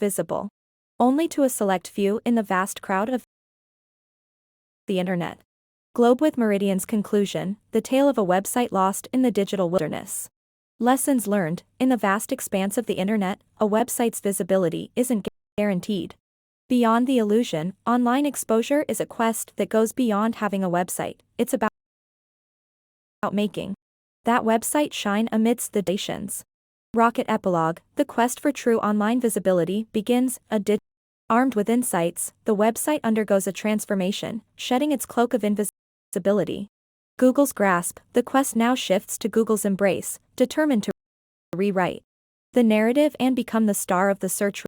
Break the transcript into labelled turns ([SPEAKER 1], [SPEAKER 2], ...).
[SPEAKER 1] visible only to a select few in the vast crowd of the internet. Globe with Meridian's conclusion, the tale of a website lost in the digital wilderness. Lessons learned, in the vast expanse of the internet, a website's visibility isn't guaranteed. Beyond the illusion, online exposure is a quest that goes beyond having a website. It's about making that website shine amidst the nations. Rocket Epilogue, the quest for true online visibility begins. Armed with insights, the website undergoes a transformation, shedding its cloak of invisibility. Google's grasp, the quest now shifts to Google's embrace, determined to rewrite the narrative and become the star of the search